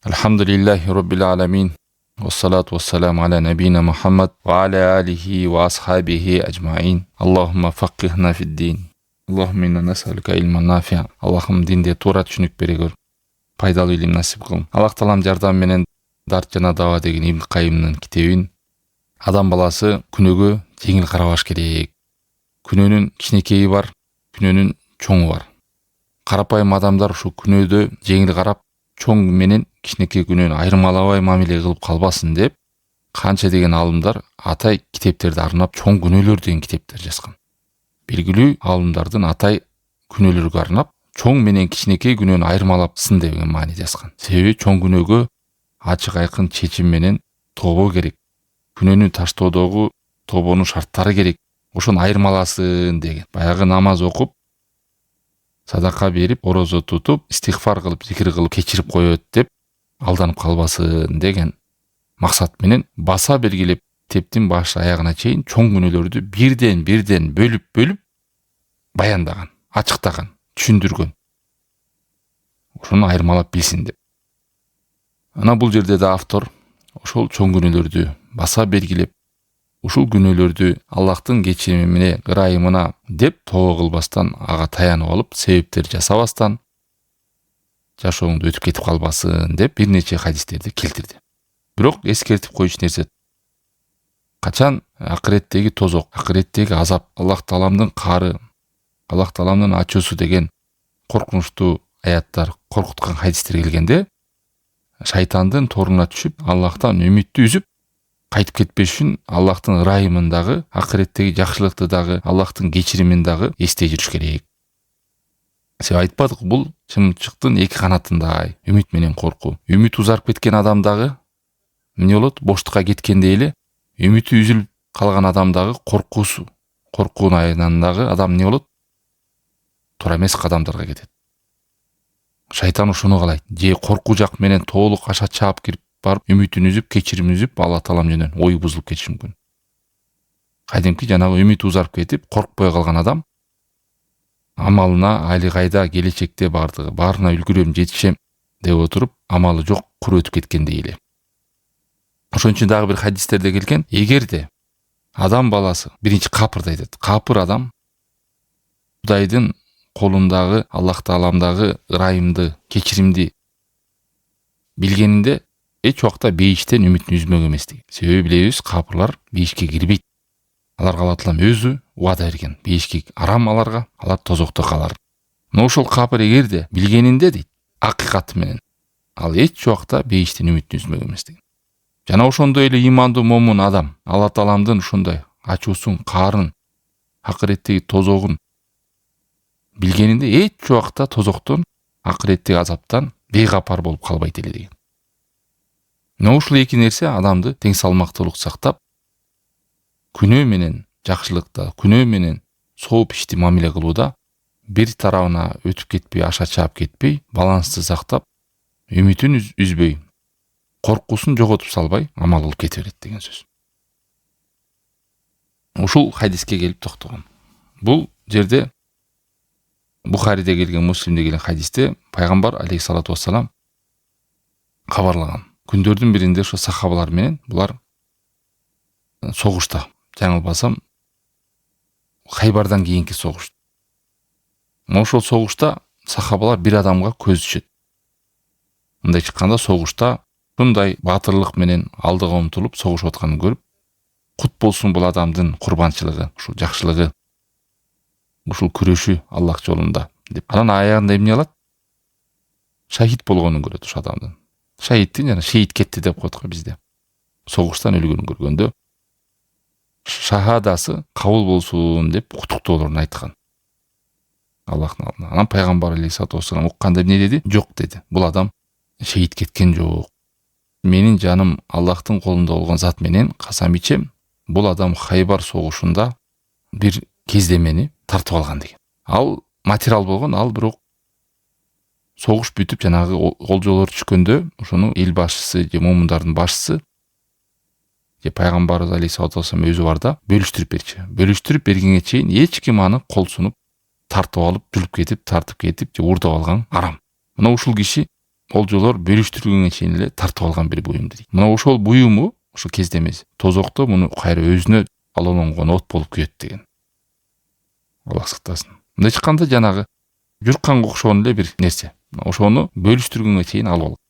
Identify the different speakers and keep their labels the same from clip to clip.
Speaker 1: Alhamdulillahi Rabbil alamin. Wassalatu wassalamu ala nabina Muhammad wa ala alihi wa ashabihi ajma'in. Allahumma faqihna fid din. Allahumma inna nas'aluka ilman nafi'a. Allah'ım dinde тура түшүнүк бере көр. Пайдалуу илим насип кыл. Аллах таалам жардам менен Дарт жана Дава деген Ибн Кайымдын китебин адам баласы күнөөгө жеңил карабаш керек. Күнөөнүн кичинекейи бар, күнөөнүн чоңу бар. Карапайым адамдар ушу күнөөдө жеңил карап, чоң менен кичинекей күнөөнү айырмалабай мамиле кылып калбасын деп, канча деген алымдар атай китептерди арнап чоң күнөөлөр деген китептер жазган. Белгилүү алымдардын атай күнөөлөргө арнап чоң менен кичинекей күнөөнү айырмалапсын деген маани жазган. Себеби чоң күнөөгө ачык айкын чечим менен тобо керек. Күнөөнү таштоодогу тобонун шарттары керек. Ошону айырмаласын деген. Баягы намаз окуп, садака берип, орозо тутуп, истигфар кылып, зикир кылып кечирип коет деп алданып калбасын деген максат менен баса белгилеп китептин баш аягына чейин чоң күнөөлөрдү бирден бөлүп баяндаган, ачыктаган, түшүндүргөн. Ошону айырмалап билсин деп. Ана бул жерде да автор ошол чоң күнөөлөрдү баса белгилеп, ушул күнөөлөрдү Аллахтын кечиримине, ырайымына деп тобо кылбастан, ага таянып алып, себептер жасабастан жашооңду өтүп кетип калбасын деп бир нече хадистерди келтирди. Бирок эскертип коюш нерсе, качан акыреттеги тозок, акыреттеги азап, Аллах Тааламдын каары, Аллах Тааламдын ачуусу деген коркунучтуу аяттар, коркуткан хадистер келгенде, шайтандын торуна түшүп, Аллахтан үмүттү үзүп, кайтып кетпеш үчүн Аллахтын ырайымын дагы, акыреттеги жакшылыкты дагы, Аллахтын кечиримин дагы эстей жүрүш керек. Сен айтпадык, бул чымчыктын эки канатындай, үмүт менен корку. Үмүт узарып кеткен адам дагы эмне болот? Боштукка кеткенде эле үмүтү үзүлүп калган адам дагы коркуунун айынан дагы адам эмне болот? Туура эмес кадамдарга кетет. Шайтан ошону каалайт. Же коркуу жак менен толук аша чаап кирип барып, үмүтүн үзүп, кечирим үзүп, Алла Таалам жөнүнөн ою бузулуп кетиши мүмкүн. Кадимки жанагы үмүтү узарып кетип, коркпой калган адам амалына али кайда келечекте баарына үлгүрөм, жетишем деп отуруп, амалы жок кур өтүп кеткендей эле. Ошон үчүн дагы бир хадистерде келген, эгерде адам баласы, биринчи капырды айтат. Капыр адам Кудайдын колундагы, Аллах Тааламдагы ырайымды, кечиримди билгенинде эч убакта бейиштен үмүтүн үзмөк эмес деген. Себеби билебиз, капырлар бейишке кирбейт. Аларга Алла Таалам өзү убада берген. Бейишке арам аларга, алар тозокто калар. Но ошол капыр эгерде билгенинде дейт, акыйкаты менен, ал эч убакта бейиштен үмүтүн үзмөк эмес деген. Жана ошондой эле имандуу момун адам Алла Тааламдын ушундай ачуусун, каарын, акыреттеги тозогун билгенинде эч убакта тозоктон, акыреттеги азаптан бейкапар болуп калбайт эле деген. Но ушул эки нерсе адамды тең салмактуулук сактап, күнөө менен жакшылыкта, күнөө менен сооп ишти мамиле кылууда бир тарабына өтүп кетпей, аша чаап кетпей, балансты сактап, үмүтүн үзбөй, коркусун жоготуп салбай амал кылып кете берет деген сөз. Ушул хадиске келип токтогон. Бул жерде Бухариде келген, Муслимде келген хадисте пайгамбар алейхиссалату вассалам кабарлаган. Күндөрдүн биринде ошо сахабалар менен булар согушта, жаңылбасам, Хайбардан кийинки согуш. Ошол согушта сахабалар бир адамга көз түшөт. Мындай чыкканда согушта ушундай батырлык менен алдыга умтулуп согушуп атканын көрүп, кут болсун бул адамдын курбанчылыгы, ушул жакшылыгы, ушул күрөшү Аллах жолунда деп. Анан аягында эмне алат? Шахид болгонун көрөт ошол адамдын. Шахидтин жана шейит кетти деп коет го бизде. Согуштан өлгөнүн көргөндө шахадасы кабыл болсун деп куттуктоолорун айткан. Аллахтын алдына. Анан пайгамбар алейхиссалату вассалам укканда эмне деди? Жок деди. Бул адам шейит кеткен жок. Менин жаным Аллахтын колунда болгон зат менен касам ичем, бул адам Хайбар согушунда бир кездемени тартып алган деген. Ал материал болгон, ал бирок согуш бүтүп жанагы олжолор түшкөндө ошону эл башчысы же момундардын башчысы же пайгамбарыбыз алейхиссалату вассалам өзү бар да бөлүштүрүп берчү. Бөлүштүрүп бергенге чейин эч ким аны кол сунуп тартып алып, жүрүп кетип, тартып кетип же урдап алган арам. Мына ушул киши Ол жолор бөлүштүргөнгө чейин эле тартып алган бир буюмду дейт. Мына ошол буюму ошо кезде эмес, тозокто муну кайра өзүнө алоолонгон от болуп күйөт деген. Аллах сактасын. Мындай чыкканда жанагы журканга окшогон эле бир нерсе. Ошону бөлүштүргөнгө чейин алып алат.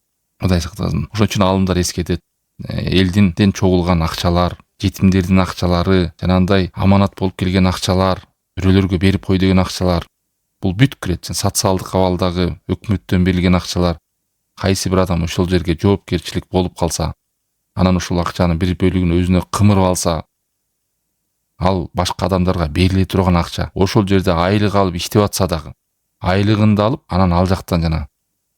Speaker 1: Кудай сактасын. Ошон үчүн алымдар эскертет. Элдин чогулган акчалар, жетимдердин акчалары, жанагындай аманат болуп келген акчалар, бирөөлөргө берип кой деген акчалар, бул бүт кирет. Социалдык абалдагы өкмөттөн берилген акчалар. Кайсы бир адам ошол жерге жоопкерчилик болуп калса, анан ушул акчанын бир бөлүгүн өзүнө кымырып алса, ал башка адамдарга бериле турган акча. Ошол жерде айлык алып иштеп атса дагы, айлыгын да алып, анан ал жактан жана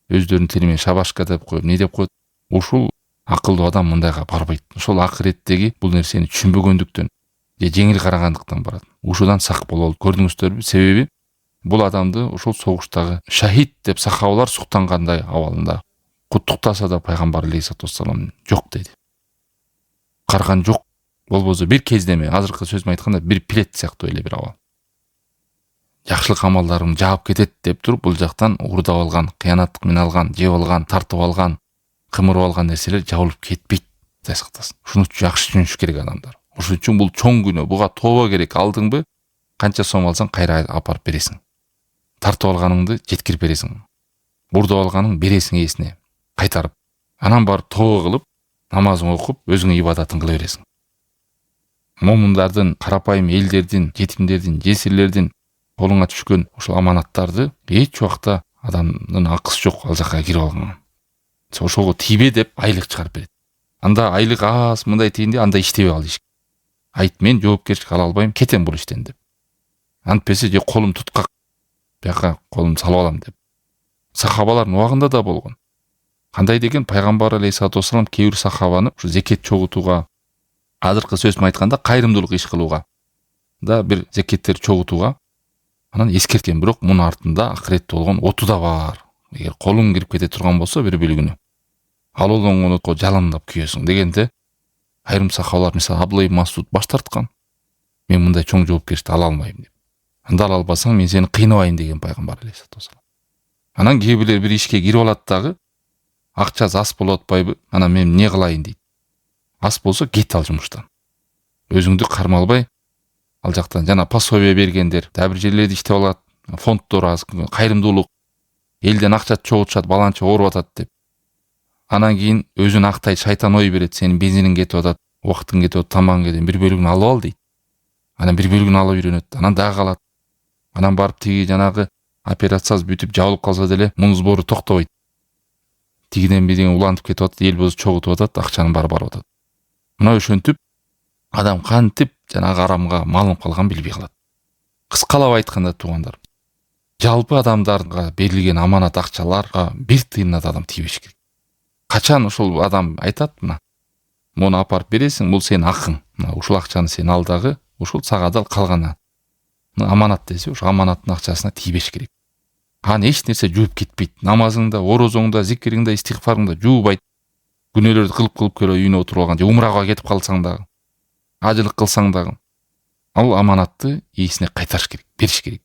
Speaker 1: өздөрүнүн тили менен шабашка деп коюп, не деп коет. Ушул акылдуу адам мындайга барбайт. Ошол акыреттеги бул нерсени түшүнбөгөндүктөн же жеңил карагандыктан барат. Ушудан сак бололу. Көрдүңүздөрбү? Себеби бул адамды ошол согуштагы шахид деп сахабалар суктангандай абалында куттуктаса да пайгамбар алейхиссалату вассалам жок деди. Карган жок. Болбосо бир кездеме, азыркы сөзүм айтканда бир плет сыяктуу эле бир абал. Жакшылык амалдарым жаап кетет деп туруп бул жактан уурдап алган, кыянаттык менен алган, жеп алган, тартып алган, кымырып алган нерселер жабылып кетпейт. Кудай сактасын. Шуну жакшы түшүнүш керек адамдар. Ошон үчүн бул чоң күнөө, буга тооба керек. Алдыңбы канча сом алсаң кайра апарып бересиң. Тартып алганыңды жеткирип бересиң. Бурдап алганың бересиң ээсине, кайтарып. Анан барып тооба кылып, намазың окуп, өзүңө ибадатын кыла бересиң. Момундардын, карапайым элдердин, жетимдердин, жесирлердин колуңа түшкөн ошол аманаттарды эч убакта адамдын акысы жок ал жакка кирип алган. Ошого тийбе деп айлык чыгарып берет. Анда айлык аз мындай тиинде анда иштебей кал дейш. Айт, мен жоопкерчилик ала албайм, кетем бул иштен деп. Антпесе же колум туткак, бияка колум салып алам деп. Сахабалардын убагында да болгон. Кандай деген пайгамбар алейхиссалату вассалам кээ бир сахабаны ушу зекет чогутууга, азыркы сөзүм айтканда кайрымдуулук иш кылууга да бир зекеттер чогутууга анан эскерткен. Бирок мунун артында акыретте болгон оту да бар. Эгер колуң кирип кете турган болсо бир бөлүгүнө, алоолонгон отко жалындап күйөсүң дегенде айрым сахабалар, мисалы Абдулла ибн Масуд баш тарткан. Мен мындай чоң жоопкерчиликти ала албайм деп. Анда ала албасаң мен сени кыйнабайм деген пайгамбар алейхиссалату вассалам. Анан кээ бирлер бир ишке кирип алат дагы, акчасы аз болуп атпайбы? Анан мен эмне кылайын дейт. Аз болсо кет ал жумуштан. Өзүңдү кармалбай, ал жактан жана пособие бергендер, дагы бир жерлерде иштеп алат, фонддор аз, кайрымдуулук, элден акча чогултушат, баланча ооруп атат деп. Анан кийин өзүн актайт, шайтан ой берет, сенин бензиниң кетип атат, убактың кетип атат, тамагың кетип, бир бөлүгүн алып ал дейт. Анан бир бөлүгүн алып үйрөнөт, анан дагы калат. Анан барып тиги жанагы операциясы бүтүп жабылып калса деле мунун сбору токтобойт. Тигиден бирден улантып кетип атат, эл болсо чогултуп атат, акчанын баары барып атат. Мына ошентип адам кантип жанагы арамга малынып калганын билбей калат. Кыскалап айтканда туугандар, жалпы адамдарга берилген аманат акчаларга бир тыйынат адам тийбеш керек. Качан ошол адам айтат, мына муну апарып бересиң, бул сенин акың. Мына ушул акчаны сен ал дагы, ушул сага дал калганы. Аманат десе, ошо аманаттын акчасына тийбеш керек. Аны эч нерсе жууп кетпейт. Намазыңда, орозоңда, зикириңде, истигфарыңда жуубайт. Күнөөлөрдү кылып келип үйүнө отуруп алган же умрага кетип калсаң дагы, ажылык кылсаң дагы, ал аманатты ээсине кайтарыш керек, бериш керек.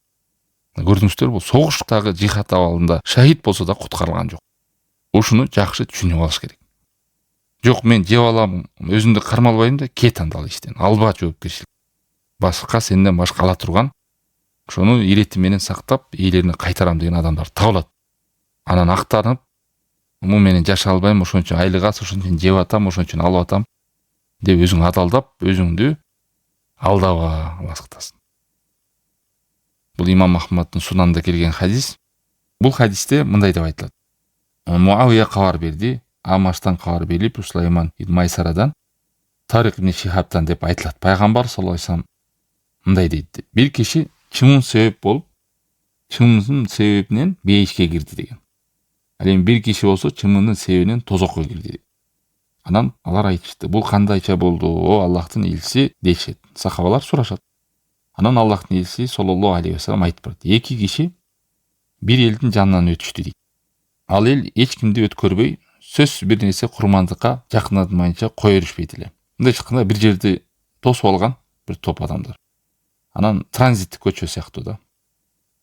Speaker 1: Көрдүңүздөр, бул согуштагы жихад абалында шахид болсо да куткарылган жок. Ушуну жакшы түшүнүп алыш керек. Жок, мен жеп алам, өзүмдү кармалбайм да, кет анда ал иштен. Алба жоопкерчилик. Башка сенден башка ала турган, ошону ирети менен сактап, ээлерине кайтарам деген адамдар табылат. Анан актанып, мун менен жашай албайм, ошон үчүн айлык аз, ошон үчүн жеп атам, ошон үчүн алып атам деп өзүң адалдап, өзүңдү алдаба, Алла сактасын. Бул имам Ахмадтын Сунанында келген хадис. Бул хадисте мындай деп айтылат. Муавия кабар берди, Амаштан кабар берилип, Сулайман ибн Майсарадан, Тарик ибн Шихабтан деп айтылат. Пайгамбар саллаллаху алейхи вассалам мындай дейт. Бир киши чымын себеп болуп, чымынын себебинен бейишке кирди деген. Ал эми бир киши болсо чымынын себебинен тозокко кирди. Анан алар айтышты, бул кандайча болду, о Аллахтын элчиси дешет. Сахабалар сурашат. Анан Аллахтын элчиси саллаллаху алейхи вассалам айтып барат. Эки киши бир элдин жанынан өтүштү дейт. Ал эл эч кимди өткөрбөй, сөзсүз бир нерсе курмандыкка жакындатмайынча кое беришпейт эле. Мындай чыкканда бир жерди тосуп алган бир топ адамдар. Анан транзиттик көчө сыяктуу да.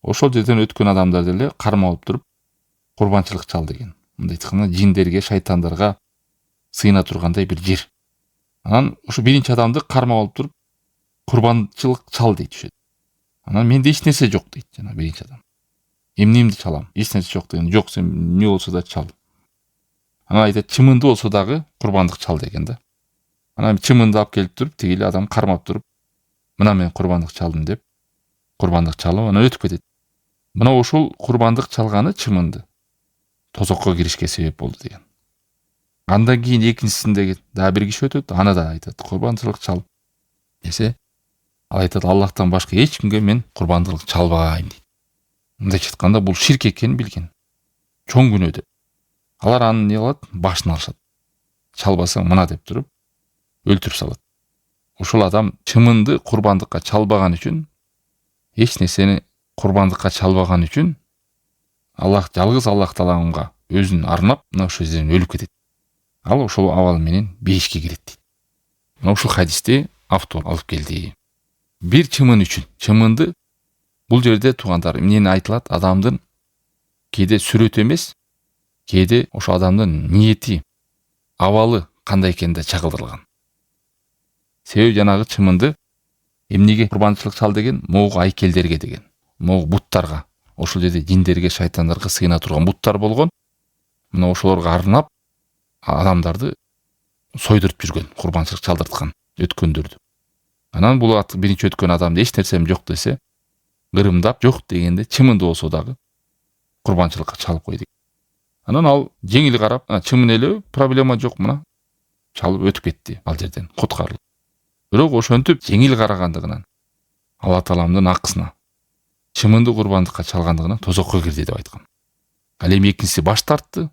Speaker 1: Ошол жерден өткөн адамдар деле кармалып туруп курбанчылык чал деген. мындай айтканда жиндерге, шайтандарга сыйына тургандай бир жер. Анан ошо биринчи адамды кармап алып туруп курбанчылык чал дейт ошо. Анан менде эч нерсе жок дейт жана биринчи адам. Эмнемди чалам? Эч нерсе жок деген. Жок, сен эмне болсо да чал. Анан айтат, чымынды болсо дагы курбандык чал деген да. Анан чымынды алып келип туруп, тигили адам кармап туруп, мына мен курбандык чалдым деп, курбандык чалып анан өтүп кетет. Мына ошол курбандык чалганы чымынды тозокко киришке себеп болду деген. Андан кийин экинчисинде дагы бир киши өтөт, аны да айтат, курбанчылык чал десе, ал айтат, Аллахтан башка эч кимге мен курбандык чалбайм дейт. Мындайча айтканда бул ширк экенин билген. Чоң күнөө деп. Алар аны не кылат? Башын алышат. Чалбасаң мына деп туруп өлтүрүп салат. Ошол адам чымынды курбандыкка чалбаган үчүн, эч нерсени курбандыкка чалбаган үчүн жалгыз Аллах Тааламга өзүн арнап, мына ошол жерден өлүп кетет. Ал ошол абал менен бейишке кирет дейт. Мына ушул хадисти автор алып келди. Бир чымын үчүн, чымынды бул жерде туугандар эмнени айтылат? Адамдын кээде сүрөтү эмес, кээде ошо адамдын ниети, абалы кандай экенде чагылдырылган. Себеби жанагы чымынды эмнеге курбанчылык чал деген? Могу айкелдерге деген, могу буттарга, ошол жерде жиндерге, шайтандарга сыйына турган буттар болгон. Мына ошолорго арнап адамдарды сойдуруп жүргөн, курбанчылык чалдырткан өткөндөрдү. Анан бул биринчи өткөн адамды эч нерсем жок десе, кырымдап жок дегенде чымынды болсо дагы курбанчылыкка чалып койду. Анан ал жеңил карап, чымын эле проблема жок, мына чалып өтүп кетти ал жерден, куткарылып. Бирок ошентип жеңил карагандыгынан, Алла Тааламдын акысына, чымынды курбандыкка чалгандыгынан тозокко кирди деп айткан. Ал эми экинчиси баш тартты.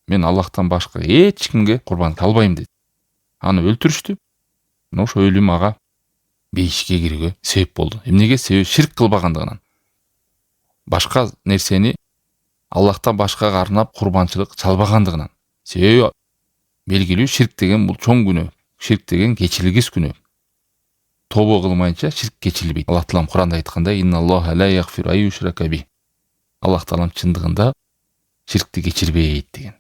Speaker 1: Мен Аллахтан башка эч кимге курбан чалбайм деди. Аны өлтүрүштү. Мына ошо өлүм ага бейишке кирүүгө себеп болду. Эмнеге? Себеби ширк кылбагандыгынан. Башка нерсени Аллахтан башкага арнап курбанчылык чалбагандыгынан. Себеби белгилүү, ширк деген бул чоң күнөө. Ширк деген кечирилгис күнөө. Тобо кылмайынча ширк кечирилбейт. Аллах Таалам Куранда айткандай, инналлаха ла яғфиру ан юшрака бих. Аллах Таалам чындыгында ширкти кечирбейт деген.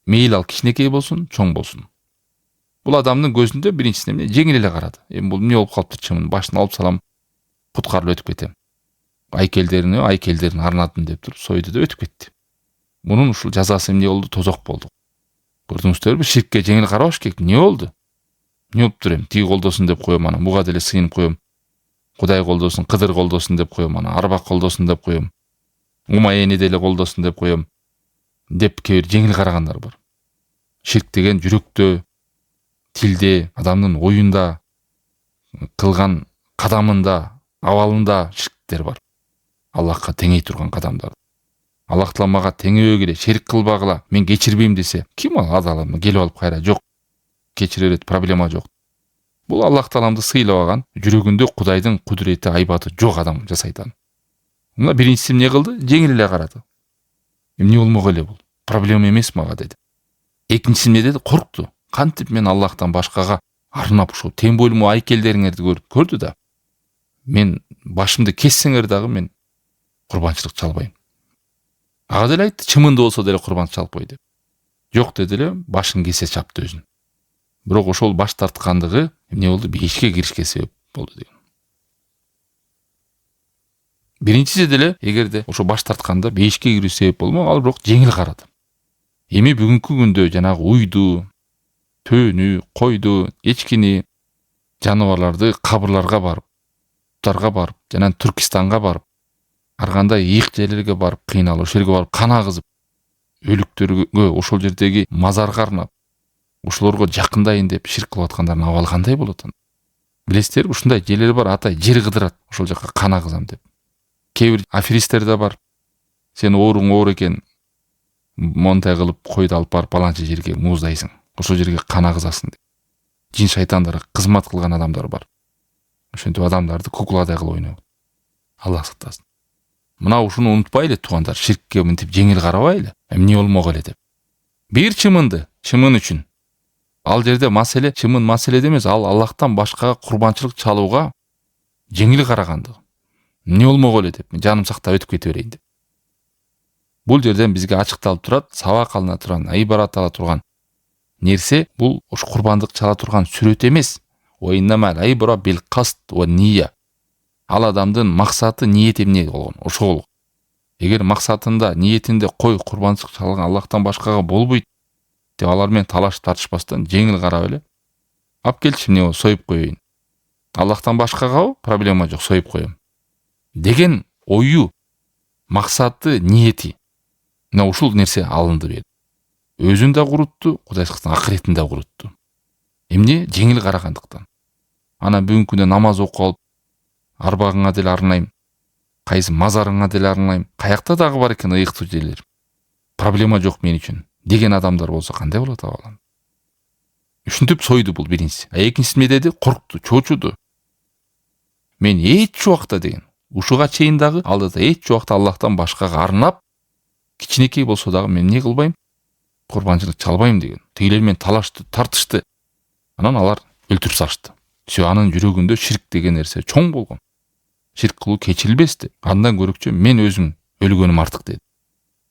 Speaker 1: Мейли ал кичинекей болсун, чоң болсун. Бул адамдын көзүндө биринчисине эмне жеңил эле карады. Эми бул эмне болуп калыптыр, чымын башын алып салам, куткарылып өтүп кетем. Айкелдерин арнадым деп туруп сойду да өтүп кетти. Мунун ушул жазасы эмне болду? Тозок болду. Көрдүңүздөрбү? Ширкке жеңил карабаш керек. Не болду? Не болуптур эми? Тиги колдосун деп коем, анан буга деле сыйынып коем. Кудай колдосун, Кыдыр колдосун деп коем, анан Арбак колдосун деп коем. Умай эни деле колдосун деп коем. Деп кээ бир жеңил карагандар бар. Ширк деген жүрөктө, тилде, адамдын оюнда, кылган кадамында, абалында ширктер бар. Аллахка теңей турган кадамдар. Аллах Таала мага теңебегиле, ширк кылбагыла, мен кечирбейм десе, ким ал адам келип алып кайра жок, кечире берет, проблема жок. Бул Аллах Тааламды сыйлабаган, жүрөгүндө Кудайдын кудурети, айбаты жок адам жасайт аны. Мына биринчиси эмне кылды? Жеңил эле карады. Эмне болмок эле бул? Проблема эмес мага деди. Экинчиси эмне деди? Коркту. Кантип мен Аллахтан башкага арнап ушул тең бойлуу айкелдериңерди көрдү да. Мен башымды кессеңер дагы мен курбанчылык чалбайм. Ага деле айтты, чымынды болсо деле курбанчылык чалып кой деп. Жок деди эле, башын кесе чапты өзүн. Бирок ошол баш тарткандыгы эмне болду? Бейишке киришке себеп болду деген. Биринчиси деле эгерде ошо баш тартканда бейишке кирүү себеп болмок, ал бирок жеңил карады. Эми бүгүнкү күндө жанагы уйду, төөнү, койду, эчкини, жаныбарларды кабырларга барып, буттарга барып, жана Түркистанга барып, ар кандай ийик жерлерге барып, кыйналып, ошол жерге барып кан агызып, өлүктөргө ошол жердеги мазарга арнап, ошолорго жакындайын деп ширк кылып аткандардын абалы кандай болот анда? Билесиздерби, ушундай жерлер бар, атай жер кыдырат, ошол жака кан агызам деп. Кээ бир аферисттер да бар. Сен ооруң оор экен, монтай кылып койду алып барып баланча жерге мууздайсың. Ошол жерге кан агызасың деп. Жин шайтандарга кызмат кылган адамдар бар. Ошентип адамдарды кукладай кылып ойнойт. Аллах сактасын. Мына ушуну унутпайлы туугандар, ширкке мынтип жеңил карабайлы. Эмне болмок эле деп. Бир чымын үчүн. Ал жерде маселе чымын маселеде эмес, ал Аллахтан башкага курбанчылык чалууга жеңил карагандыгы. Эмне болмок эле деп, жаным сактап өтүп кете берейин деп. Бул жерден бизге ачыкталып турат, сабак алына турган, ибарат ала турган нерсе бул ушу курбандык чала турган сүрөт эмес. Ибра бил каст ва ния. Ал адамдын максаты, ниети эмне болгон? Ошол. Эгер максатында, ниетинде кой курбандык чалган Аллахтан башкага болбойт деп алар менен талаш тартышпастан жеңил карап эле ап келчи, эмне союп коеюн. Аллахтан башкага проблема жок, союп коем деген ою, максаты, ниети. Мына ушул нерсе алынды бер. Өзүн да курутту, Кудайчылыктын акыретин да курутту. Эмне? Жеңил карагандыктан. Ана бүгүнкү күндө намаз окуп алып, арбагыңа деле арнайм, кайсы мазарыңа деле арнайм, каякта дагы бар экен ыйыктуу жерлер. Проблема жок мен үчүн деген адамдар болсо кандай болот абалам? Ушинтип сойду бул биринчиси. Экинчиси эмне деди? Коркту, чочуду. Мен эч убакта деген, ушуга чейин дагы алдыда эч убакта Аллахтан башкага арнап, кичинекей болсо дагы мен эмне кылбайм? Курбанчылык чалбайм деген. Тегилер менен талашты, тартышты. Анан алар өлтүрүп салышты. Анын жүрөгүндө ширк деген нерсе чоң болгон. Ширк кылуу кечирилбести. Андан көрөкчө мен өзүм өлгөнүм артык деди.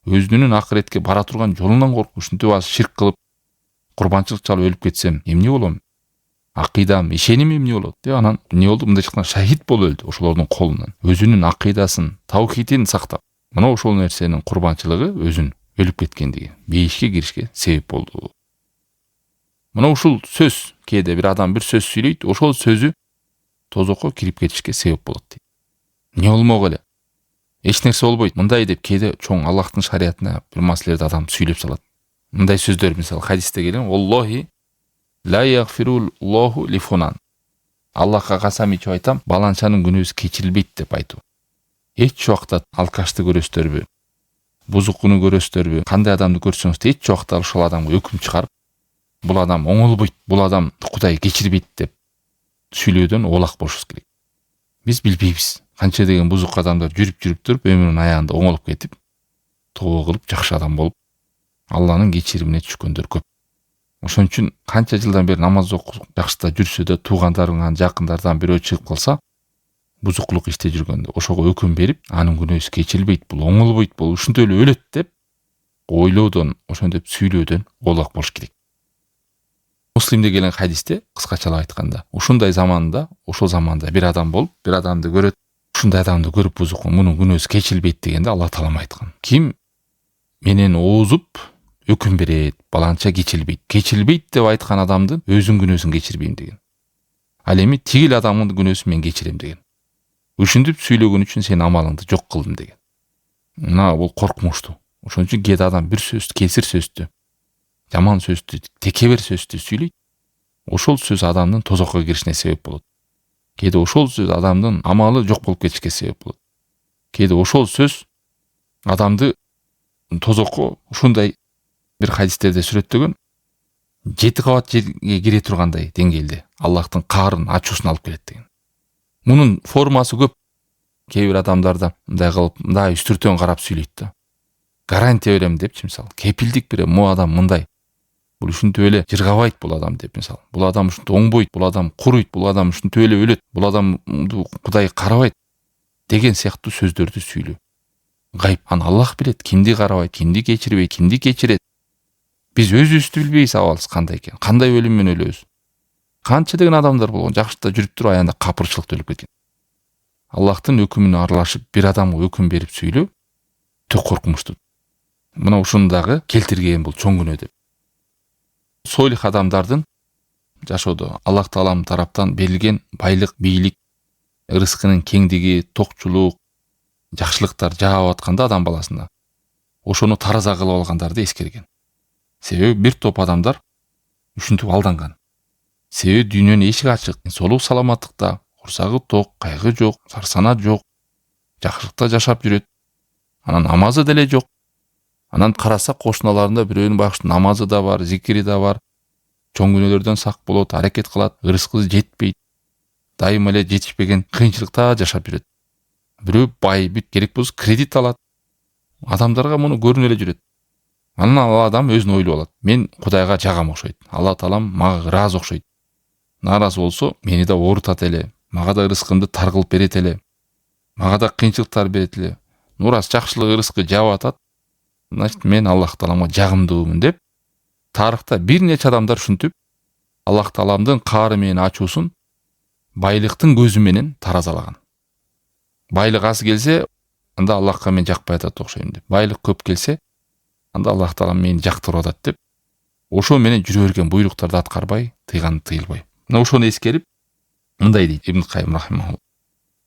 Speaker 1: Өзүнүн акыретке бара турган жолунан коркуп, ушинтип аз ширк кылып, курбанчылык чалып өлүп кетсем эмне болом? Акыйдам, ишеним эмне болот? Деп анан эмне болду? Мындай чыккан шахид болуп өлдү ошолордун колунан. Өзүнүн акыйдасын, таухидин сактап. Мына ошол нерсенин курбанчылыгы өзүн өлүп кеткендиги бейишке киришке себеп болду. Мына ушул сөз, кээде бир адам бир сөз сүйлөйт, ошол сөзү тозокко кирип кетишке себеп болот дейт. Эмне болмок эле? Эч нерсе болбойт. Мындай деп кээде чоң Аллахтын шариятына бир маселелерди адам сүйлөп салат. Мындай сөздөр, мисалы хадисте келген: "Аллахи ла ягфирул Аллаху ли фунан." Аллахка касам ичип айтам, баланчанын күнөөсү кечирилбейт деп айтуу. Эч убакта алкашты көрөсүздөрбү, бузукуну көрөсүздөрбү, кандай адамды көрсөңүз да эч убакта ошол адамга өкүм чыгарып, бул адам оңолбойт, бул адам Кудай кечирбейт деп сүйлөөдөн оолак болушубуз керек. Биз билбейбиз. Канча деген бузук адамдар жүрүп туруп өмүрүнүн аягында оңолуп кетип, тобо кылып жакшы адам болуп, Алланын кечиримине түшкөндөр көп. Ошон үчүн канча жылдан бери намаз окуп, жакшыда жүрсө да туугандарынан, жакындардан бирөө чыгып калса, бузуклук иште жүргөндө ошого өкүм берип, анын күнөөсү кечирилбейт, бул оңолбойт, бул ушунтип эле өлөт деп ойлоодон, ошондой сүйлөөдөн оолак болуш керек. Муслимде келген хадисте кыскачалап айтканда, ушундай заманда, ошол заманда бир адам болуп, бир адамды көрөт, ушундай адамды көрүп бузук, мунун күнөөсү кечирилбейт дегенде Алла таалам айткан: "Ким менен оозуп өкүм берет, баланча кечирилбейт деп айткан адамдын өзүнүн күнөөсүн кечирбейм" деген. Ал эми тигил адамдын күнөөсүн мен кечирем деген. Ушинтип сүйлөгөн үчүн сен амалыңды жок кылдым деген. Мына бул коркмуштуу. Ошон үчүн кээде адам бир сөздү, кесир сөздү, жаман сөздү, текебер сөздү сүйлөйт. Ошол сөз адамдын тозокко киришине себеп болот. Кээде ошол сөз адамдын амалы жок болуп кетишке себеп болот. Кээде ошол сөз адамды тозокко ушундай бир хадистерде сүрөттөгөн 7 кабат жерге кире тургандай деңгээлде Аллахтын каарын, ачуусун алып келет деген. Мунун формасы көп. Кээ бир адамдарда мындай кылып, мындай үстүртөн карап сүйлөйт да. Гарантия берем депчи, мисалы, кепилдик берем, могу адам мындай. Бул ушинтип эле жыргабайт бул адам деп, мисалы. Бул адам ушинтип оңбойт, бул адам куруйт, бул адам ушинтип эле өлөт, бул адамды Кудай карабайт деген сыяктуу сөздөрдү сүйлөө. Гайып. Аны Аллах билет, кимди карабайт, кимди кечирбейт, кимди кечирет. Биз өзүбүздү билбейбиз абалыбыз кандай экен, кандай өлүм менен өлөбүз. Канча деген адамдар болгон, жакшыда жүрүп туруп аянда капырчылыкта өлүп кеткен. Аллахтын өкүмүнө аралашып бир адамга өкүм берип сүйлөө төк коркунучтуу. Мына ушуну дагы келтирген бул чоң күнөө деп. Сойлих адамдардын жашоодо Аллах Таалам тараптан берилген байлык, бийлик, рызкынын кеңдиги, токчулук, жакшылыктар жаап атканда адам баласына ошону тараза кылып алгандарды эскерген. Себеби бир топ адамдар ушинтип алданган. Себеби дүйнөнүн эшиги ачык, солук саламаттыкта, курсагы ток, кайгы жок, сарсана жок, жакшылыкта жашап жүрөт. Анан намазы деле жок. Анан караса кошуналарында бирөөнүн багыштын намазы да бар, зикири да бар. Чоң күнөөлөрдөн сак болот, аракет кылат, рызкы жетпейт. Дайыма эле жетишпеген кыйынчылыкта жашап жүрөт. Бирөө бай, бүт керек болсо кредит алат. Адамдарга муну көрүнө эле жүрөт. Анан ал адам өзүн ойлоп алат. Мен Кудайга жагам окшойт. Алла Таалам мага ыраазы окшойт. Нааразы болсо, мени да оорутат эле. Мага да рызкымды тар кылып берет эле. Мага да кыйынчылыктар берет эле. Нурас жакшылык рызкы жаап атат. значит мен Аллах Тааламга жагымдуумун деп тарыхта бир нече адамдар ушинтип Аллах Тааламдын каары менен ачуусун байлыктын көзү менен таразалаган. Байлык аз келсе, анда Аллахка мен жакпай атат окшойм деп. Байлык көп келсе, анда Аллах Таалам мени жактырып атат деп. Ошо менен жүрө берген буйруктарды аткарбай, тыйган тыйылбай. Мына ошону эскерип, мындай дейт Ибн Кайым рахимахуллах.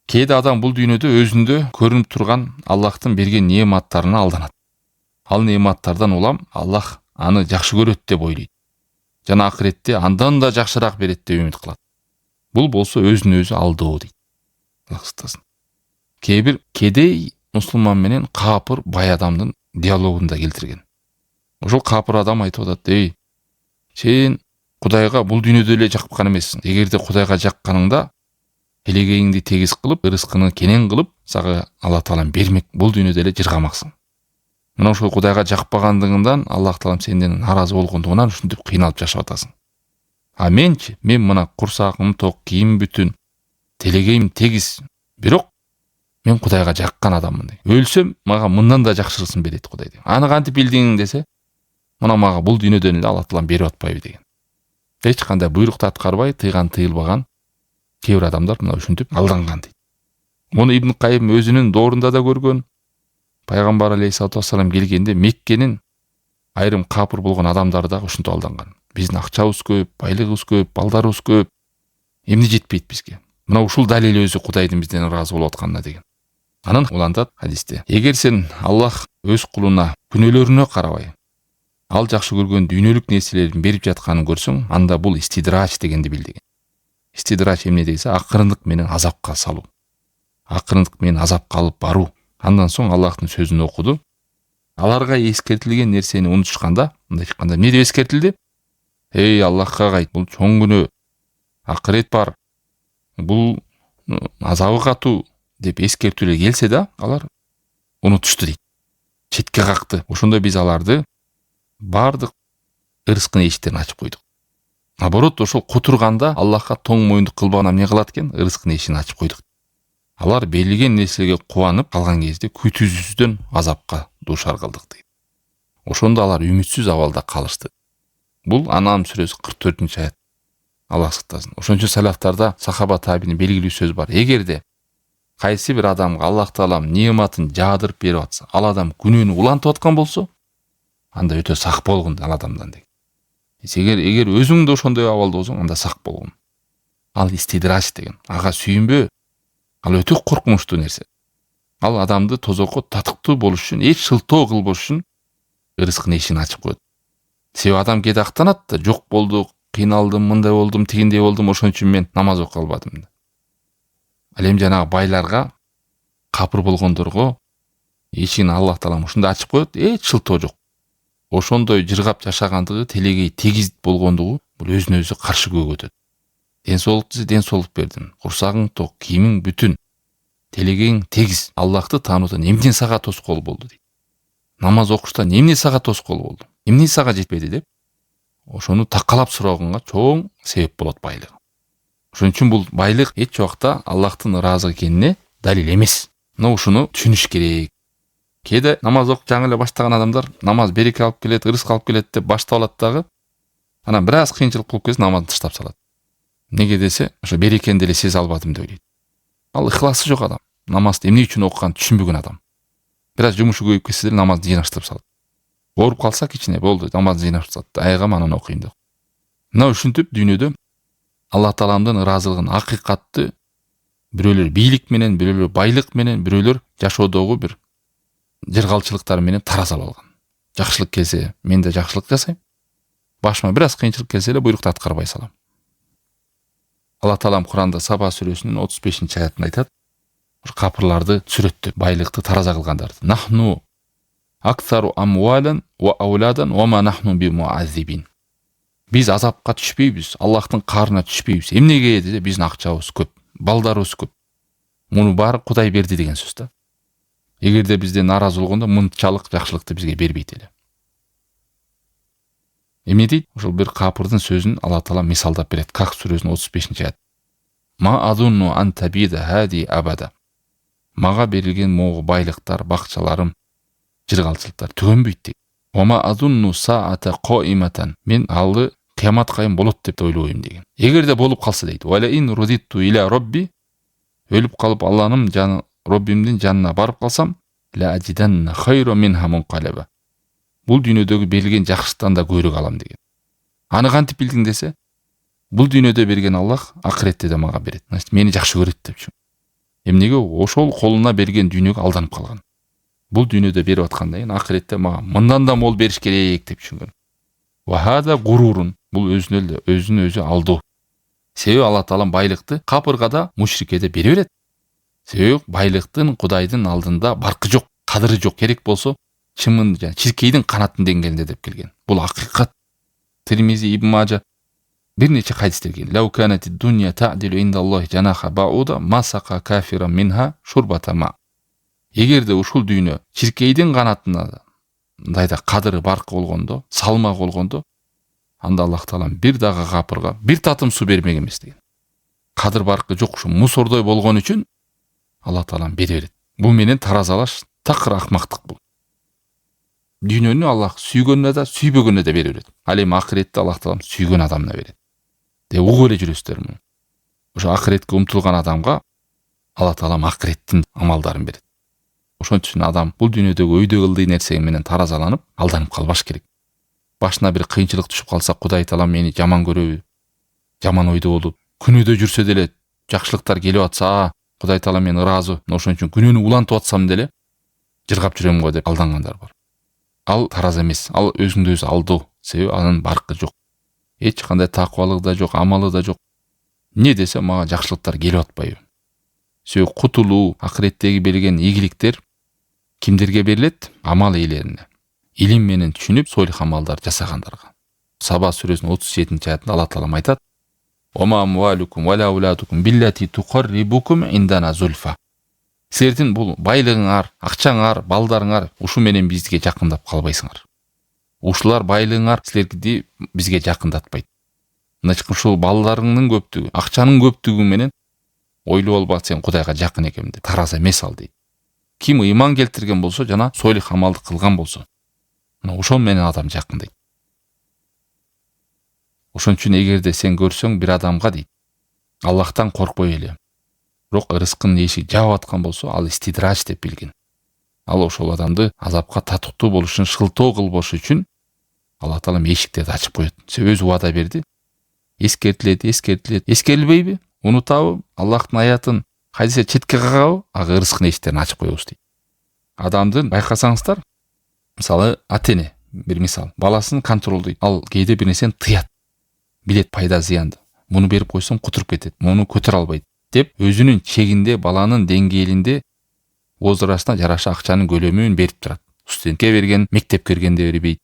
Speaker 1: Кээде адам бул дүйнөдө өзүндө көрүнүп турган Аллахтын берген неаматтарына алданат. Ал неаматтардан улам Аллах аны жакшы көрөт деп ойлойт. Жана акыретте андан да жакшыраак берет деп үмүт кылат. Бул болсо өзүн өзү алдоо дейт. Аллах сактасын. Кээ бир кедей мусулман менен капыр бай адамдын диалогунда келтирген. Ошол капыр адам айтып атат: "Эй, сен Кудайга бул дүйнөдө эле жаккан эмессиң. Эгерде Кудайга жакканыңда элегейиңди тегиз кылып, рызкыны кенен кылып, сага Алла Таалам бермек. Бул дүйнөдө эле жыргамаксың. Мына ошол Кудайга жакпагандыгыңдан Аллах Таалам сенден наразы болгондугунан ушинтип кыйналып жашап атасың. А менчи, мен мына курсагым ток, кийим бүтүн, телегейим тегиз. Бирок мен Кудайга жаккан адаммын дейт. Өлсөм, мага мындан да жакшырысын берет Кудай дейт. Аны кантип билдиң десе, мына мага бул дүйнөдөн эле Алла Таалам берип атпайбы деген. Эч кандай буйрукту аткарбай, тыйган тыйылбаган кээ бир адамдар мына ушинтип алданган дейт. Муну Ибн Кайым өзүнүн доорунда да көргөн. Пайгамбар алейхиссалату вассалам келгенде Меккенин айрым капыр болгон адамдары да ушинтип алданган. Биздин акчабыз көп, байлыгыбыз көп, балдарыбыз көп. Эмне жетпейт бизге? Мына ушул далил өзү Кудайдын бизден ыраазы болуп атканына деген. Анан улантат хадисте: "Эгер сен Аллах өз кулуна күнөөлөрүнө карабай, ал жакшы көргөн дүйнөлүк нерселерин берип жатканын көрсөң, анда бул истидрач дегенди бил" деген. Истидрач эмне десе, акырындык менен азапка салуу. Акырындык менен азапка алып баруу. Андан соң Аллахтын сөзүн окуду. Аларга эскертилген нерсени унутушканда, мындай айтканда, эмне деп эскертилди? Эй, Аллахка кайт, бул чоң күнөө. Акырет бар. Бул азабы катуу деп эскертүүлөр келсе да, алар унутушту дейт. Четке какты. Ошондо биз аларды бардык ырыскынын эшиктерин ачып койдук. Наоборот, ошол кутурганда Аллахка тоң моюндук кылбаган эмне кылат экен? Ырыскынын эшигин ачып койдук. Алар белгилеген нерсеге кубанып калган кезде күтүүсүздөн азапка дуушар кылдык дейт. Ошондо алар үмүтсүз абалда калышты. Бул Анам сүрөсү 44-аят. Аллах сактасын. Ошон үчүн салафтарда сахаба табинин белгилүү сөз бар. Эгерде кайсы бир адамга Аллах Таалам неаматын жаадырып берип атса, ал адам күнөөнү улантып аткан болсо, анда өтө сак болгун ал адамдан дейт. Эгер өзүң да ошондой абалда болсоң, анда сак болгун. Ал истидрач деген. Ага сүйүнбө. Ал өтө коркунучтуу нерсе. Ал адамды тозокко татыктуу болуш үчүн, эч шылтоо кылбош үчүн ырыскынын эшигин ачып коет. Себеби адам кээде актанат да, жок болду, кыйналдым, мындай болдум, тигиндей болдум, ошон үчүн мен намаз окуй албадым. Ал эми жанагы байларга, капыр болгондорго эшигин Аллах Таалам ушундай ачып коет, эч шылтоо жок. Ошондой жыргап жашагандыгы, телегей тегиз болгондугу бул өзүнө өзү каршы көгөтөт. Ден соолук бердим. Курсагың ток, кийимиң бүтүн, телегең тегиз. Аллахты таануудан эмне сага тоскоол болду дейт. Намаз окуштан эмне сага тоскоол болду? Эмне сага жетпеди деп ошону такалап сураганга чоң себеп болот байлык. Ошон үчүн бул байлык эч убакта Аллахтын ыраазы экенине далил эмес. Мына ушуну түшүнүш керек. Кээде намаз окуп жаңы эле баштаган адамдар намаз береке алып келет, ырызык алып келет деп баштап алат дагы. Анан бир аз кыйынчылык болуп кетсе намазды таштап салат. Неге десе, ошо берекени деле сезе албадым деп ойлойт. Ал ыхласы жок адам. Намазды эмне үчүн окуганын түшүнбөгөн адам. Бир аз жумушу көбөйүп кетсе деле намазды жыйнаштырып салат. Ооруп калса кичине болду, намазды жыйнаштырып салат. Айгам анан окуйм деп. Мына ушинтип дүйнөдө Аллах Тааламдын ыраазылыгын акыйкатты бирөөлөр бийлик менен, бирөөлөр байлык менен, бирөөлөр жашоодогу бир жыргалчылыктар менен таразалап алган. Жакшылык келсе, мен да жакшылык жасайм. Башыма бир аз кыйынчылык келсе эле буйрукту аткарбай салам. Алла Таалам Куранда Саба сүрөсүнүн 35-аятында айтат: капырларды сүрөттү, байлыкты тараза кылгандарды. Нахну аксару амвалан ва ауладан ва ма нахну би муаззибин. Биз азапка түшпөйбүз, Аллахтын каарына түшпөйбүз. Эмнеге десе, биздин акчабыз көп, балдарыбыз көп. Муну баары Кудай берди деген сөз да. Эгерде бизден наразы болгондо мынчалык жакшылыкты бизге бербейт эле. Эмне дейт? Ошол бир капырдын сөзүн Алла Таала мисалдап берет. Кахф сүрөсүнүн 35-аят. Ма адунну ан табида хади абада. Мага берилген могу байлыктар, бакчаларым жыргалчылыктар түгөнбөйт дейт. Ома азунну саата qaimatan. Мен алды кыямат кайым болот деп ойлойм деген. Эгерде болуп калса дейт. Вала ин рудитту иля робби. Өлүп калып Алланын жаны Роббимдин жанына барып калсам, ла ажиданна хайра минха мунқалаба. Бул дүйнөдөгү берилген жакшылыктан да көбүрөөк алам деген. Аны кантип билдиң десе, бул дүйнөдө берген Аллах акыретте да мага берет. Значит, мени жакшы көрөт депчү. Эмнеге ошол колуна берген дүйнөгө алданып калган. Бул дүйнөдө берип аткандан кийин акыретте мага мындан да мол бериш керек деп түшүнгөн. Ва хада гурурун. Бул өзүнө өзү алдоо. Себеби Алла Таала байлыкты капыргада мушрикеде бере берет. Себеби байлыктын Кудайдын алдында баркы жок, кадыры жок. Керек болсо чымын жана чиркейдин канатын деңгээлинде деп келген. Бул акыйкат. Тирмизи, Ибн Мажа бир нече хадистер келген. Лау канати дунья та'дилу индаллахи жанаха бауда масака кафира минха шурбата ма. Эгерде ушул дүйнө чиркейдин канатына мындайда кадыры баркы болгондо, салмак болгондо, анда Аллах Таала бир дагы капырга бир татым суу бермек эмес деген. Кадыр баркы жок, ушу мусордой болгон үчүн Алла Таала бере берет. Бул менен таразалаш такыр акмактык бул. Дүйнөнү Аллах сүйгөнүнө да, сүйбөгөнүнө да бере берет. Ал эми акыретте Аллах Таала сүйгөн адамына берет. Деп угуп эле жүрөсүздөр муну. Ошо акыретке умтулган адамга Алла Таала акыреттин амалдарын берет. Ошон үчүн адам бул дүйнөдөгү өйдө кылдый нерсе менен таразаланып, алданып калбаш керек. Башына бир кыйынчылык түшүп калса, Кудай Таала мени жаман көрөбү, жаман ойдо болуп, күнөөдө жүрсө деле жакшылыктар келип атса, Кудай Таала мени ыраазы, ошон үчүн күнөөнү улантып атсам деле жыргап жүрөм го деп алдангандар бар. Ал тараз эмес, ал өзүңдү өзү алдоо. Себеби анын баркы жок. Эч кандай такыбалыгы да жок, амалы да жок. Не десе мага жакшылыктар келип атпайбы? Себеби кутулуу, акыреттеги берилген ийгиликтер кимдерге берилет? Амал ээлерине. Илим менен түшүнүп, солих амалдар жасагандарга. Саба сүрөсүнүн 37-аятында Алла Таала айтат: "Ома амвалукум ва лауладукум биллати туқаррибукум индана зульфа." Силердин бул байлыгыңар, акчаңар, балдарыңар ушу менен бизге жакындап калбайсыңар. Ушулар байлыгыңар силерди бизге жакындатпайт. Значит, ушул балдарыңдын көптүгү, акчанын көптүгү менен ойлоп алба, сен Кудайга жакын экенмин деп. Тараз эмес ал дейт. Ким ыйман келтирген болсо жана солих амалды кылган болсо, ошол менен адам жакындайт. Ошон үчүн эгерде сен көрсөң бир адамга дейт, Аллахтан коркпой эле. Бирок рызкынын эшиги жаап аткан болсо, ал истидраж деп билген. Ал ошол адамды азапка татыктуу болушун шылтоо кылбош үчүн Алла Таала эшиктерди ачып коет. Себеби өзү вада берди. Эскертилет. Эскерилбейби? Унутабы? Аллахтын аятын кайсы четке кагабы? Ага рызкынын эшиктерин ачып коебуз дейт. Адамдын байкасаңыздар, мисалы ата-эне бир мисал, баласын контролдойт. Ал кээде бир нерсени тыят. Билет пайда зыянды. Муну берип койсом кутуруп кетет. Муну көтөрө албайт деп өзүнүн чегинде, баланын деңгээлинде возрастына жараша акчанын көлөмүн берип турат. Студентке берген, мектепке киргенде бербейт.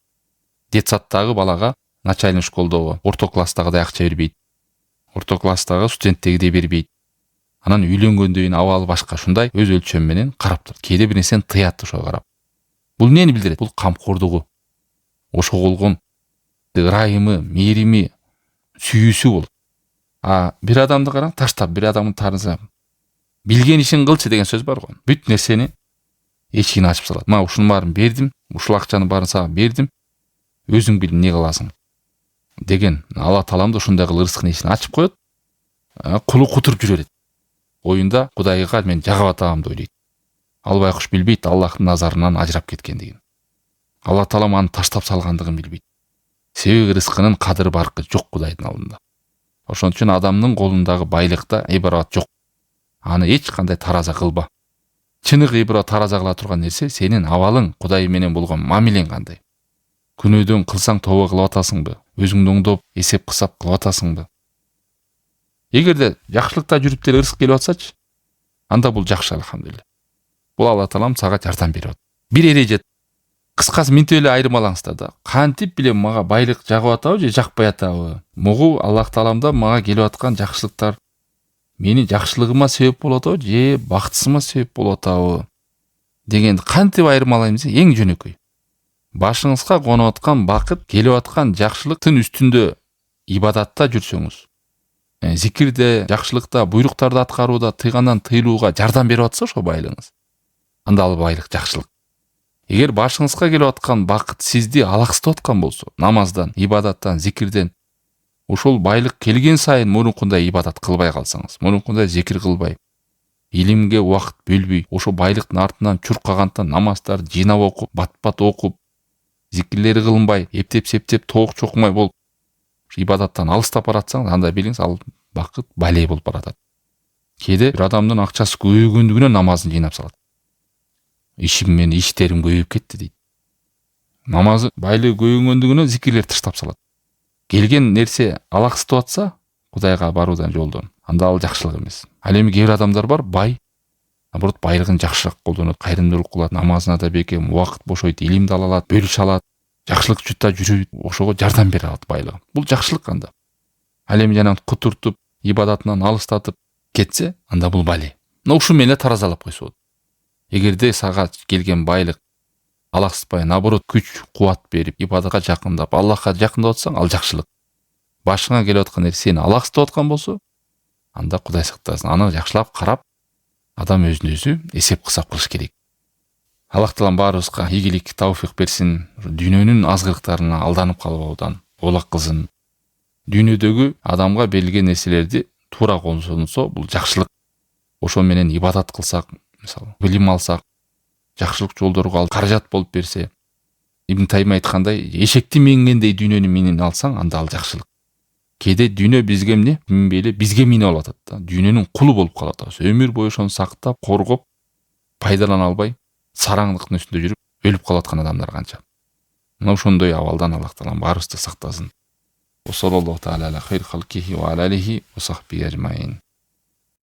Speaker 1: Детсадтагы балага, начальный школдогу, орто класстагыдай акча бербейт. Орто класстагы студенттегидей бербейт. Анан үйлөнгөндөн кийин абалы башка, ушундай өз өлчөм менен карап турат. Кээде бир нерсени тыят ошого карап. Бул эмнени билдирет? Бул камкордугу. Ошого болгон ырайымы, мээрими, сүйүүсү болот. Бир адамды караң, таштап бир адамды таарынса, билген ишин кылчы деген сөз бар го. Бүт нерсени эшигин ачып салат. Мага ушунун баарын бердим, ушул акчанын баарын сага бердим. Өзүң бил эмне кыласың деген. Алла Таалам да ушундай кылып рызкынын эшигин ачып коет. Кулу кутуруп жүрө берет. Оюнда Кудайга мен жагып атам деп ойлойт. Ал байкуш билбейт Аллахтын назарынан ажырап кеткендигин. Алла Таалам аны таштап салгандыгын билбейт. Себеби рызкынын кадыры баркы жок Кудайдын алдында. Ошон үчүн адамдын колундагы байлыкта ибарат жок. Аны эч кандай тараза кылба. Чыныгы ибра тараза кыла турган нерсе сенин абалың, Кудай менен болгон мамилең кандай. Күнөөдөн кылсаң тоба кылып атасыңбы? Өзүңдү оңдоп, эсеп кысап кылып атасыңбы? Эгерде жакшылыкта жүрүп деле рызык келип атсачы, анда бул жакшы, алхамдулилла. Бул Алла Таалам сага жардам берип атат. Бир эреже кыскасы минтип эле айырмалаңыздар да. Кантип билем мага байлык жагып атабы же жакпай атабы? Могу Аллах Тааламда мага келип аткан жакшылыктар мени жакшылыгыма себеп болот атабы же бактысыма себеп болот атабы дегенди кантип айырмалайм десе, эң жөнөкөй. Башыңызга конуп аткан бакыт, келип аткан жакшылыктын үстүндө ибадатта жүрсөңүз, зикирде, жакшылыкта, буйруктарды аткарууда, тыйгандан тыйылууга жардам берип атса ошо байлыгыңыз, анда ал байлык жакшылык. Эгер башыңызга келип аткан бакыт сизди алаксытып аткан болсо, намаздан, ибадаттан, зикирден, ошол байлык келген сайын мурункундай ибадат кылбай калсаңыз, мурункундай зикир кылбай, илимге убакыт бөлбөй, ошо байлыктын артынан чуркагантан намаздар жыйнап окуп, бат-бат окуп, зикирлери кылынбай, эптеп-септеп, тоок чокумай болуп, ибадаттан алыстап баратсаңыз, анда билиңиз, ал бакыт балей болуп баратат. Кээде бир адамдын акчасы көбөйгөндүгүнөн намазын жыйнап салат. Ишим менен иштерим көбөйүп кетти дейт. Намазы байлыгы көбөйгөндүгүнөн зикирлер таштап салат. Келген нерсе алаксытып атса, Кудайга баруудан жолдон, анда ал жакшылык эмес. Ал эми кээ бир адамдар бар, бай, наоборот байлыгын жакшыраак колдонот, кайрымдуулук кылат, намазына да бекем убакыт бошойт, илимди ала алат, бөлүшө алат, жакшылык жутта жүрүп, ошого жардам бере алат байлыгы. Бул жакшылык анда. Ал эми жана кутуртуп, ибадатынан алыстатып кетсе, анда бул бале. Мына ушу менен таразалап койсо болот. Эгерде сага келген байлык алаксытпай, наоборот күч, кубат берип, ибадатка жакындап, Аллахка жакындап атсаң, ал жакшылык. Башыңа келип аткан нерсе сени алаксытып аткан болсо, анда Кудай сактасын, аны жакшылап карап, адам өзүн өзү эсеп кысап кылыш керек. Аллах таалам баарыбызга ийгилик, тауфик берсин, дүйнөнүн азгырыктарына алданып калбаудан оолак кылсын. Дүйнөдөгү адамга берилген нерселерди туура колдонсо, бул жакшылык. Ошо менен ибадат кылсак, мисалы, билим алсак, жакшылык жолдорго каражат болуп берсе, Ибн Тайми айткандай, эшекти мингендей дүйнөнү минип алсаң, анда ал жакшылык. Кээде дүйнө бизге эмне? Минбей эле бизге минип алып атат да. Дүйнөнүн кулу болуп калып атабыз. Өмүр бою ошону сактап, коргоп, пайдалана албай, сараңдыктын үстүндө жүрүп, өлүп калып аткан адамдар канча. Мына ошондой абалдан Аллах таалам баарыбызды сактасын. Wa sallallahu ta'ala ala khayr khalqihi wa ala alihi wa sahbihi ajma'in.